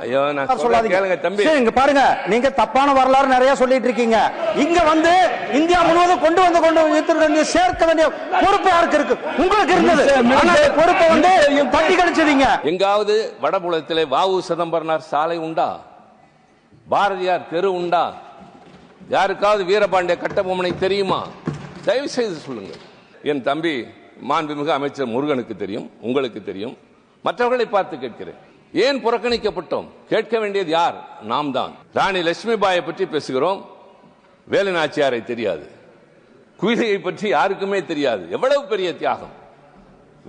ஐயோ நான் சொல்லாதீங்க தம்பி. இங்க பாருங்க, நீங்க தப்பான வரலாறு நிறைய சொல்லிட்டு இருக்கீங்க. இங்க வந்து இந்தியா முழுவதும் கொண்டு சேர்க்க வேண்டிய பொறுப்பு யாருக்கு இருக்கு? உங்களுக்கு இருந்தது. பொறுப்பை வந்து தட்டி கழிச்சதீங்க. எங்காவது வடபுலத்திலே வாவு சிதம்பரனார் சாலை உண்டா? பாரதியார் தெரு உண்டா? யாருக்காவது வீரபாண்டிய கட்டபொம்மனை தெரியுமா? தயவு செய்து சொல்லுங்கள். என் தம்பி மாண்புமிகு அமைச்சர் முருகனுக்கு தெரியும், உங்களுக்கு தெரியும், மற்றவர்களை பார்த்து கேட்கிறேன். ஏன் புறக்கணிக்கப்பட்டோம்? கேட்க வேண்டியது யார்? நாம் தான். ராணி லட்சுமிபாயை பற்றி பேசுகிறோம், வேலு நாச்சியாரை தெரியாது. குயிலியை பற்றி யாருக்குமே தெரியாது. எவ்வளவு பெரிய தியாகம்!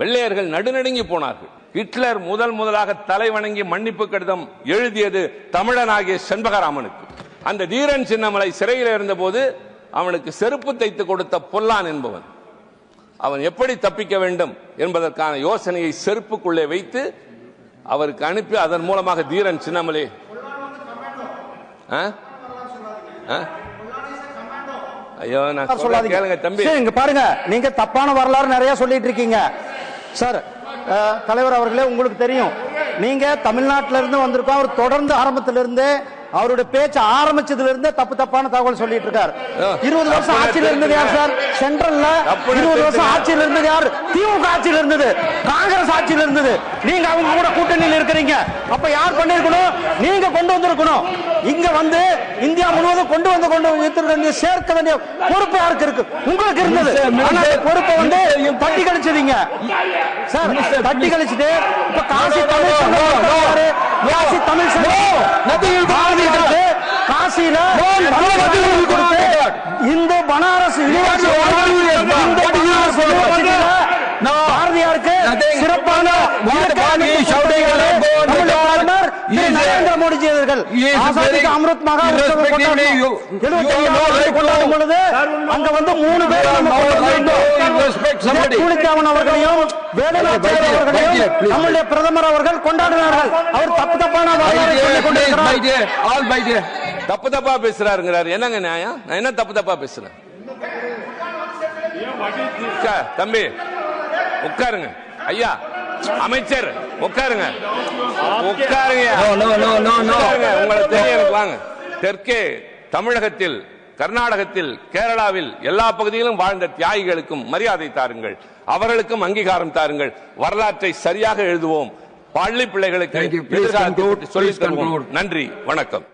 வெள்ளையர்கள் நடுநடுங்கி போனார்கள். ஹிட்லர் முதலாக தலை வணங்கி மன்னிப்பு கடிதம் எழுதியது தமிழனாகிய செண்பகராமனுக்கு. அந்த தீரன் சின்னமலை சிறையில் இருந்தபோது அவனுக்கு செருப்பு தைத்து கொடுத்த பொல்லான் என்பவன் அவன் எப்படி தப்பிக்க வேண்டும் என்பதற்கான யோசனையை செருப்புக்குள்ளே வைத்து அவருக்கு அனுப்பி அதன் மூலமாக தீரன் சின்னமலை ஐயோ நான் சொல்லாதீங்க தம்பி. இங்க பாருங்க, நீங்க தப்பான வரலாறு நிறைய சொல்லிட்டு இருக்கீங்க. சார் தலைவர் அவர்களே, உங்களுக்கு தெரியும், நீங்க தமிழ்நாட்டில இருந்து வந்திருக்கோம். அவர் தொடர்ந்து ஆரம்பத்திலிருந்து அவருடைய பேச்சு ஆரம்பிச்சதுல இருந்து தப்பான தகவல் சொல்லிட்டு இருக்காரு. 20 வருஷம் ஆட்சியில் இருந்தது யார் சார்? சென்ட்ரல்ல 20 வருஷம் ஆட்சியில் இருந்தது யார்? திமுக ஆட்சியில் இருந்தது, காங்கிரஸ் ஆட்சியில் இருந்தது. நீங்க அவங்க கூட கூட்டணியில் இருக்கிறீங்க. அப்ப யார் பண்ணிருக்கணும்? நீங்க கொண்டு வந்திருக்கணும். இங்க வந்து இந்தியா முழுவதும் கொண்டு சேர்க்க வேண்டிய பொறுப்பு யாருக்கு இருக்கு? உங்களுக்கு இருந்தது. பொறுப்பை வந்து தட்டி கழிச்சதீங்க சார். தட்டி கழிச்சுட்டு இப்ப காசி தமிழ் காசியில இந்த பனாரஸ் பாரதியாருக்கு சிறப்பான நரேந்திர மோடிஜி அவர்கள் அமிர்த் மகாத்மா கொண்டாடும் பொழுது அங்க வந்து 3 பேர் அவர்களையும் வேலுநாச்சியார் அவர்களையும் நம்முடைய பிரதமர் அவர்கள் கொண்டாடினார்கள். அவர் தப்பான தப்பா பேசுறாருங்கிறாரு. என்னங்க நியாயம்? நான் என்ன தப்பா பேசுறேன்? தம்பி உட்காருங்க. ஐயா அமைச்சர் உட்காருங்க. உங்களுக்கு தெரியும், வாங்க. தெற்கே தமிழகத்தில், கர்நாடகத்தில், கேரளாவில் எல்லா பகுதியிலும் வாழ்ந்த தியாகிகளுக்கும் மரியாதை தாருங்கள், அவர்களுக்கும் அங்கீகாரம் தாருங்கள். வரலாற்றை சரியாக எழுதுவோம். பள்ளி பிள்ளைகளுக்கு சொல்லித் தருவோம். நன்றி, வணக்கம்.